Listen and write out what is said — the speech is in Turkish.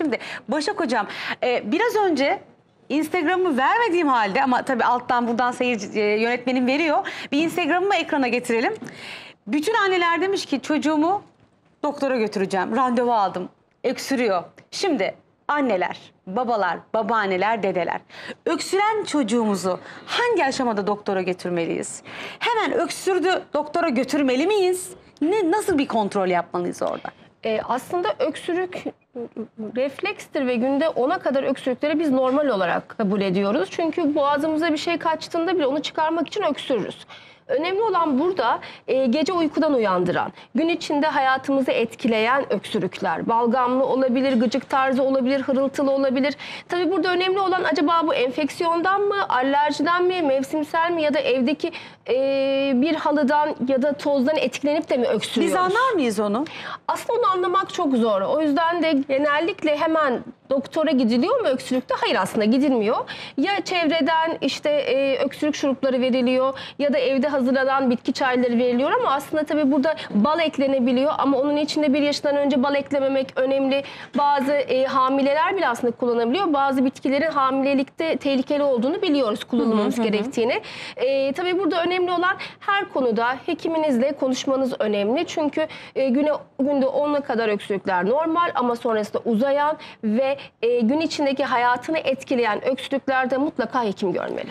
Şimdi Başak Hocam, biraz önce Instagram'ımı vermediğim halde, ama tabii alttan buradan seyirci yönetmenim veriyor. Bir Instagram'ımı ekrana getirelim. Bütün anneler demiş ki çocuğumu doktora götüreceğim. Randevu aldım. Öksürüyor. Şimdi anneler, babalar, babaanneler, dedeler. Öksüren çocuğumuzu hangi aşamada doktora götürmeliyiz? Hemen öksürdü, doktora götürmeli miyiz? Nasıl bir kontrol yapmalıyız orada? Aslında öksürük reflekstir ve günde 10'a kadar öksürükleri biz normal olarak kabul ediyoruz. Çünkü boğazımıza bir şey kaçtığında bile onu çıkarmak için öksürürüz. Önemli olan burada gece uykudan uyandıran, gün içinde hayatımızı etkileyen öksürükler. Balgamlı olabilir, gıcık tarzı olabilir, hırıltılı olabilir. Tabii burada önemli olan acaba bu enfeksiyondan mı, alerjiden mi, mevsimsel mi ya da evdeki bir halıdan ya da tozdan etkilenip de mi öksürüyoruz? Biz anlar mıyız onu? Aslında onu anlamak çok zor. O yüzden de genellikle hemen doktora gidiliyor mu öksürükte? Hayır, aslında gidilmiyor. Ya çevreden işte öksürük şurupları veriliyor ya da evde hazırlanan bitki çayları veriliyor, ama aslında tabii burada bal eklenebiliyor, ama onun içinde 1 yaşından önce bal eklememek önemli. Bazı hamileler bile aslında kullanabiliyor. Bazı bitkilerin hamilelikte tehlikeli olduğunu biliyoruz, kullanılmamız gerektiğini. Tabii burada önemli olan her konuda hekiminizle konuşmanız önemli. Çünkü günde 10'a kadar öksürükler normal, ama sonrasında uzayan ve gün içindeki hayatını etkileyen öksürüklerde mutlaka hekim görmeli.